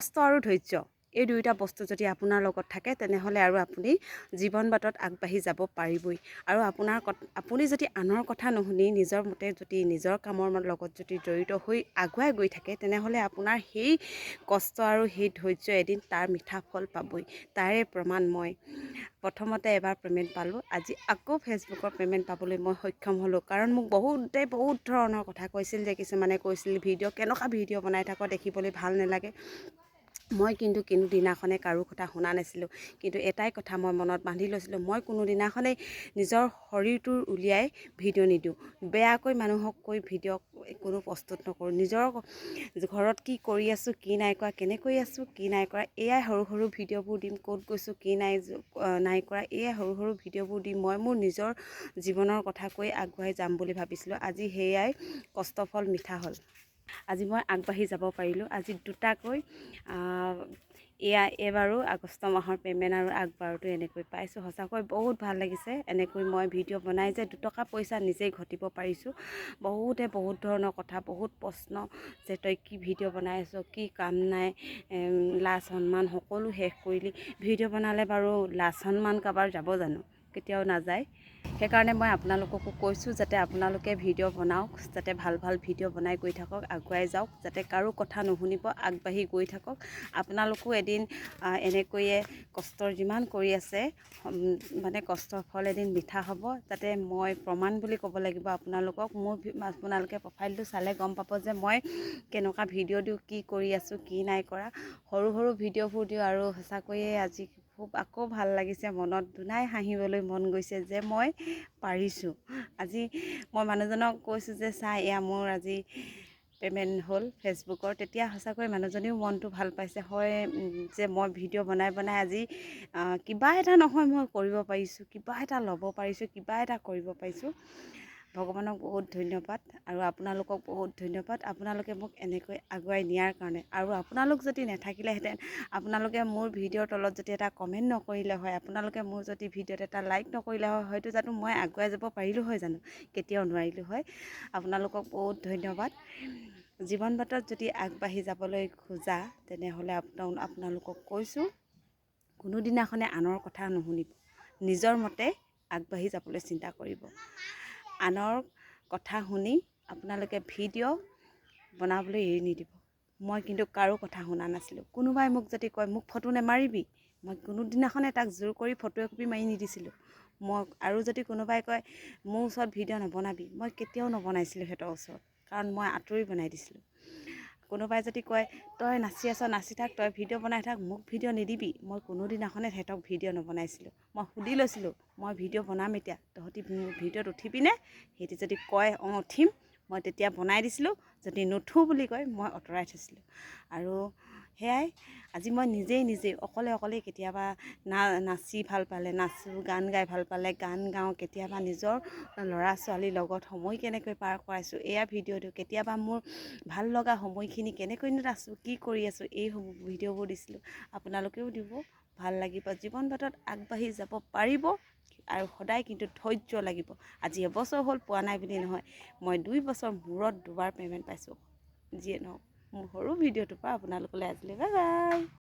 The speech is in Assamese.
কষ্ট আৰু ধৈৰ্য এই দুয়োটা বস্তু যদি আপোনাৰ লগত থাকে তেনেহ'লে আৰু আপুনি জীৱন বাটত আগবাঢ়ি যাব পাৰিবই। আৰু আপুনি যদি আনৰ কথা নুশুনি নিজৰ মতে যদি নিজৰ কামৰ লগত যদি জড়িত হৈ আগুৱাই গৈ থাকে তেনেহ'লে আপোনাৰ সেই কষ্ট আৰু সেই ধৈৰ্য এদিন তাৰ মিঠা ফল পাবই। তাৰে প্ৰমাণ মই প্ৰথমতে এবাৰ পে'মেণ্ট পালোঁ, আজি আকৌ ফেচবুকৰ পে'মেণ্ট পাবলৈ মই সক্ষম হ'লোঁ। কাৰণ মোক বহুত ধৰণৰ কথা কৈছিল, যে কিছুমানে কৈছিল কেনেকুৱা ভিডিঅ' বনাই থাক, দেখিবলৈ ভাল নালাগে। মই কিন্তু দিনাখনে কাৰো কথা শুনা নাছিলোঁ, কিন্তু এটাই কথা মই মনত বান্ধি লৈছিলোঁ, মই কোনো দিনাখনেই নিজৰ শৰীৰটোৰ উলিয়াই ভিডিঅ' নিদিওঁ, বেয়াকৈ মানুহক কৈ ভিডিঅ' কোনো প্ৰস্তুত নকৰোঁ। নিজৰ ঘৰত কি কৰি আছোঁ, কি নাই কৰা, কেনেকৈ আছোঁ, কি নাই কৰা, এয়াই সৰু ভিডিঅ'বোৰ দিম। ক'ত গৈছোঁ, কি নাই কৰা, এয়াই সৰু ভিডিঅ'বোৰ দিম। মই মোৰ নিজৰ জীৱনৰ কথা কৈ আগুৱাই যাম বুলি ভাবিছিলোঁ। আজি সেয়াই কষ্টফল মিঠা হ'ল। আজি মই আগবাঢ়ি যাব পাৰিলোঁ। আজি দুটাকৈ এইবাৰো আগষ্ট মাহৰ পে'মেণ্ট আৰু আগবাৰতো এনেকৈ পাইছোঁ। সঁচাকৈ বহুত ভাল লাগিছে। এনেকৈ মই ভিডিঅ' বনাই যে দুটকা পইচা নিজেই ঘটিব পাৰিছোঁ। বহুত ধৰণৰ কথা, বহুত প্ৰশ্ন, যে তই কি ভিডিঅ' বনাই আছ, কি কাম নাই, লাজ সন্মান সকলো শেষ কৰিলি। ভিডিঅ' বনালে বাৰু লাজ সন্মান কাৰোবাৰ যাব জানো? কেতিয়াও নাযায়। সেইকাৰণে মই আপোনালোককো কৈছোঁ, যাতে আপোনালোকে ভিডিঅ' বনাওক, যাতে ভাল ভিডিঅ' বনাই গৈ থাকক, আগুৱাই যাওক, যাতে কাৰো কথা নুশুনিব, আগবাঢ়ি গৈ থাকক। আপোনালোকো এদিন এনেকৈয়ে কষ্টৰ যিমান কৰি আছে, মানে কষ্টৰ ফল এদিন মিঠা হ'ব। যাতে মই প্ৰমাণ বুলি ক'ব লাগিব আপোনালোকক। আপোনালোকে প্ৰফাইলটো চালে গম পাব যে মই কেনেকুৱা ভিডিঅ' দিওঁ, কি কৰি আছোঁ, কি নাই কৰা। সৰু ভিডিঅ'বোৰ দিওঁ আৰু সঁচাকৈয়ে আজি আকৌ ভাল লাগিছে। মনত দুনাই হাঁহিবলৈ মন গৈছে যে মই পাৰিছোঁ। আজি মই মানুহজনক কৈছোঁ যে চা, এয়া মোৰ আজি পে'মেণ্ট হ'ল ফেচবুকৰ। তেতিয়া সঁচাকৈ মানুহজনীও মনটো ভাল পাইছে, হয়, যে মই ভিডিঅ' বনাই আজি কিবা এটা নহয় মই কৰিব পাৰিছোঁ, কিবা এটা ল'ব পাৰিছোঁ, কিবা এটা কৰিব পাৰিছোঁ। ভগৱানক বহুত ধন্যবাদ আৰু আপোনালোকক বহুত ধন্যবাদ। আপোনালোকে মোক এনেকৈ আগুৱাই নিয়াৰ কাৰণে। আৰু আপোনালোক যদি নাথাকিলেহেঁতেন, আপোনালোকে মোৰ ভিডিঅ'ৰ তলত যদি এটা কমেণ্ট নকৰিলে হয়, আপোনালোকে মোৰ যদি ভিডিঅ'ত এটা লাইক নকৰিলে হয়, হয়তো জানো মই আগুৱাই যাব পাৰিলোঁ হয় জানো? কেতিয়াও নোৱাৰিলোঁ হয়। আপোনালোকক বহুত ধন্যবাদ। জীৱন বাটত যদি আগবাঢ়ি যাবলৈ খোজা তেনেহ'লে আপোনালোকক কৈছোঁ, কোনোদিনাখনে আনৰ কথা নুশুনিব, নিজৰ মতে আগবাঢ়ি যাবলৈ চিন্তা কৰিব। আনৰ কথা শুনি আপোনালোকে ভিডিঅ' বনাবলৈ এৰি নিদিব। মই কিন্তু কাৰো কথা শুনা নাছিলোঁ। কোনোবাই মোক যদি কয় মোক ফটো নেমাৰিবি, মই কোনোদিনাখনে তাক জোৰ কৰি ফটো একপি মাৰি নিদিছিলোঁ। আৰু যদি কোনোবাই কয় মোৰ ওচৰত ভিডিঅ' নবনাবি, মই কেতিয়াও নবনাইছিলোঁ সিহঁতৰ ওচৰত, কাৰণ মই আঁতৰি বনাই দিছিলোঁ। কোনোবাই যদি কয় তই নাচি আছ, নাচি থাক, তই ভিডিঅ' বনাই থাক, মোক ভিডিঅ' নিদিবি, মই কোনোদিনাখনে সিহঁতক ভিডিঅ' নবনাইছিলোঁ। মই সুধি লৈছিলোঁ, মই ভিডিঅ' বনাম এতিয়া, তহঁতি ভিডিঅ'ত উঠিবিনে? সিহঁতি যদি কয় অঁ উঠিম, মই তেতিয়া বনাই দিছিলোঁ। যদি নুঠোঁ বুলি কয়, মই আঁতৰাই থৈছিলোঁ। আৰু সেয়াই আজি মই নিজেই অকলে কেতিয়াবা নাচি ভাল পালে নাচোঁ, গান গাই ভাল পালে গান গাওঁ, কেতিয়াবা নিজৰ ল'ৰা ছোৱালীৰ লগত সময় কেনেকৈ পাৰ কৰাইছোঁ এয়া ভিডিঅ' দিওঁ। কেতিয়াবা মোৰ ভাল লগা সময়খিনি কেনেকৈনো আছোঁ, কি কৰি আছোঁ, এই ভিডিঅ'বোৰ দিছিলোঁ। আপোনালোকেও দিব, ভাল লাগিব। জীৱন বাটত আগবাঢ়ি যাব পাৰিব, আৰু সদায় কিন্তু ধৈৰ্য লাগিব। আজি এবছৰ হ'ল পোৱা নাই বুলি নহয়, মই 2 বছৰ মূৰত 2বাৰ পে'মেণ্ট পাইছোঁ। যিয়ে নহওক, মোৰ সৰু ভিডিঅ'টোৰ পৰা আপোনালোকলৈ আজিলৈ বাই বাই।